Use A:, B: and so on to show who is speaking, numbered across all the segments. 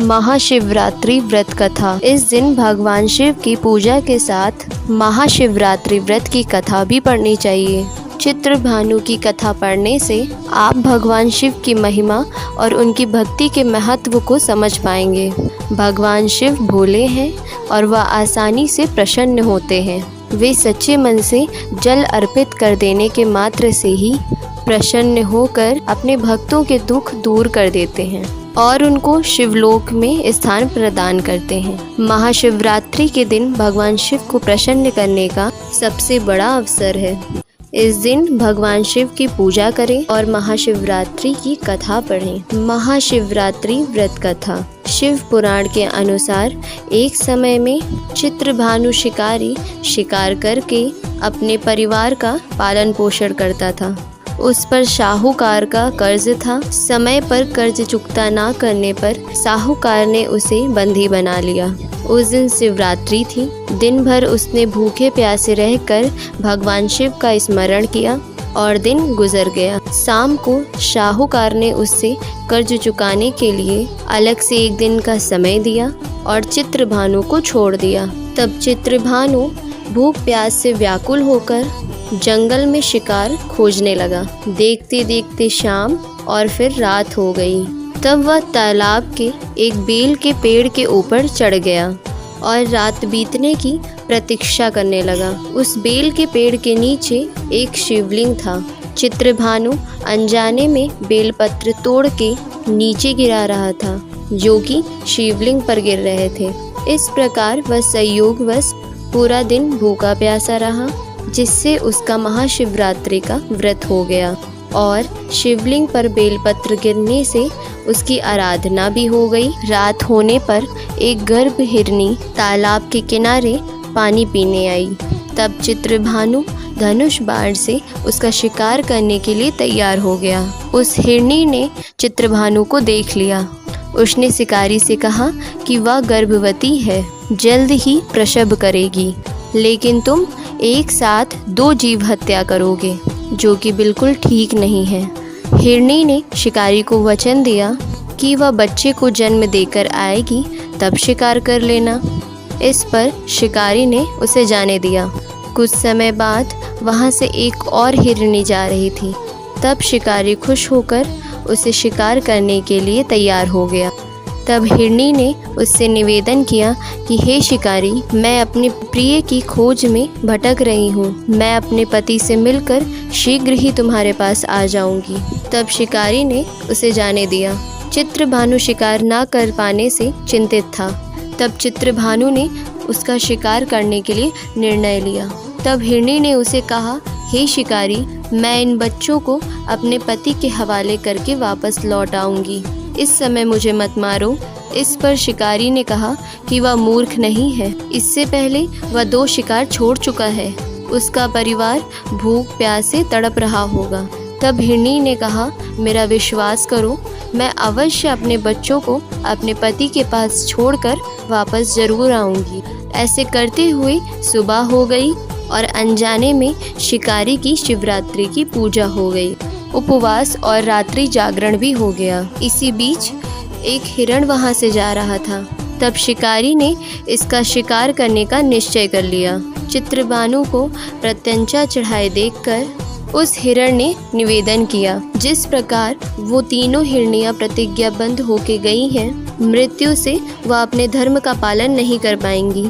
A: महाशिवरात्रि व्रत कथा। इस दिन भगवान शिव की पूजा के साथ महाशिवरात्रि व्रत की कथा भी पढ़नी चाहिए। चित्रभानु की कथा पढ़ने से आप भगवान शिव की महिमा और उनकी भक्ति के महत्व को समझ पाएंगे। भगवान शिव भोले हैं और वह आसानी से प्रसन्न होते हैं। वे सच्चे मन से जल अर्पित कर देने के मात्र से ही प्रसन्न होकर अपने भक्तों के दुख दूर कर देते हैं और उनको शिवलोक में स्थान प्रदान करते हैं। महाशिवरात्रि के दिन भगवान शिव को प्रसन्न करने का सबसे बड़ा अवसर है। इस दिन भगवान शिव की पूजा करें और महाशिवरात्रि की कथा पढ़ें। महाशिवरात्रि व्रत कथा। शिव पुराण के अनुसार एक समय में चित्रभानु शिकारी शिकार करके अपने परिवार का पालन पोषण करता था। उस पर साहूकार का कर्ज था। समय पर कर्ज चुकता ना करने पर साहूकार ने उसे बंदी बना लिया। उस दिन शिवरात्रि थी। दिन भर उसने भूखे प्यासे रहकर भगवान शिव का स्मरण किया और दिन गुजर गया। शाम को साहूकार ने उससे कर्ज चुकाने के लिए अलग से एक दिन का समय दिया और चित्रभानु को छोड़ दिया। तब चित्रभानु भूख प्यास से व्याकुल होकर जंगल में शिकार खोजने लगा। देखते देखते शाम और फिर रात हो गई। तब वह तालाब के एक बेल के पेड़ के ऊपर चढ़ गया और रात बीतने की प्रतीक्षा करने लगा। उस बेल के पेड़ के नीचे एक शिवलिंग था। चित्रभानु अनजाने में बेलपत्र तोड़ के नीचे गिरा रहा था, जो कि शिवलिंग पर गिर रहे थे। इस प्रकार वह संयोगवश पूरा दिन भूखा प्यासा रहा, जिससे उसका महाशिवरात्रि का व्रत हो गया और शिवलिंग पर बेलपत्र गिरने से उसकी आराधना भी हो गई। रात होने पर एक गर्भ हिरनी तालाब के किनारे पानी पीने आई। तब चित्रभानु धनुष बाण से उसका शिकार करने के लिए तैयार हो गया। उस हिरनी ने चित्रभानु को देख लिया। उसने शिकारी से कहा कि वह गर्भवती है, जल्द ही प्रसव करेगी, लेकिन तुम एक साथ 2 जीव हत्या करोगे, जो कि बिल्कुल ठीक नहीं है। हिरनी ने शिकारी को वचन दिया कि वह बच्चे को जन्म देकर आएगी, तब शिकार कर लेना। इस पर शिकारी ने उसे जाने दिया। कुछ समय बाद वहां से एक और हिरनी जा रही थी। तब शिकारी खुश होकर उसे शिकार करने के लिए तैयार हो गया। तब हिरनी ने उससे निवेदन किया कि हे शिकारी, मैं अपने प्रिय की खोज में भटक रही हूँ। मैं अपने पति से मिलकर शीघ्र ही तुम्हारे पास आ जाऊंगी। तब शिकारी ने उसे जाने दिया। चित्रभानु शिकार ना कर पाने से चिंतित था। तब चित्रभानु ने उसका शिकार करने के लिए निर्णय लिया। तब हिरनी ने उसे कहा, हे शिकारी, मैं इन बच्चों को अपने पति के हवाले करके वापस लौट आऊंगी। इस समय मुझे मत मारो। इस पर शिकारी ने कहा कि वह मूर्ख नहीं है। इससे पहले वह 2 शिकार छोड़ चुका है। उसका परिवार भूख प्यास से तड़प रहा होगा। तब हिरनी ने कहा, मेरा विश्वास करो, मैं अवश्य अपने बच्चों को अपने पति के पास छोड़कर वापस जरूर आऊंगी। ऐसे करते हुए सुबह हो गई और अनजाने में शिकारी की शिवरात्रि की पूजा हो गई। उपवास और रात्रि जागरण भी हो गया। इसी बीच एक हिरण वहां से जा रहा था। तब शिकारी ने इसका शिकार करने का निश्चय कर लिया। चित्रभानु को प्रत्यंचा चढ़ाए देखकर उस हिरण ने निवेदन किया, जिस प्रकार वो तीनों हिरनियां प्रतिज्ञाबद्ध होके गई हैं, मृत्यु से वह अपने धर्म का पालन नहीं कर पाएंगी।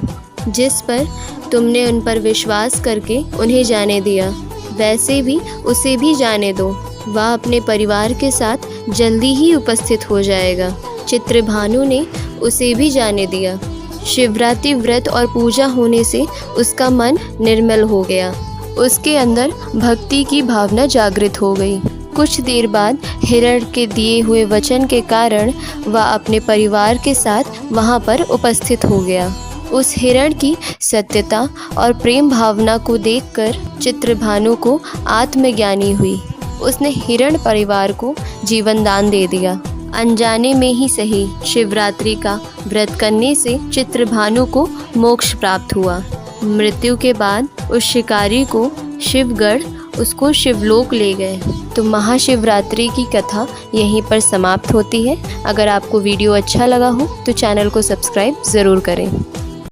A: जिस पर तुमने उन पर विश्वास करके उन्हें जाने दिया, वैसे भी उसे भी जाने दो। वह अपने परिवार के साथ जल्दी ही उपस्थित हो जाएगा। चित्रभानु ने उसे भी जाने दिया। शिवरात्रि व्रत और पूजा होने से उसका मन निर्मल हो गया। उसके अंदर भक्ति की भावना जागृत हो गई। कुछ देर बाद हिरण के दिए हुए वचन के कारण वह अपने परिवार के साथ वहां पर उपस्थित हो गया। उस हिरण की सत्यता और प्रेम भावना को देखकर चित्रभानु को आत्मज्ञानी हुई। उसने हिरण परिवार को जीवन दान दे दिया। अनजाने में ही सही, शिवरात्रि का व्रत करने से चित्रभानु को मोक्ष प्राप्त हुआ। मृत्यु के बाद उस शिकारी को शिवगढ़ उसको शिवलोक ले गए। तो महाशिवरात्रि की कथा यहीं पर समाप्त होती है। अगर आपको वीडियो अच्छा लगा हो तो चैनल को सब्सक्राइब ज़रूर करें।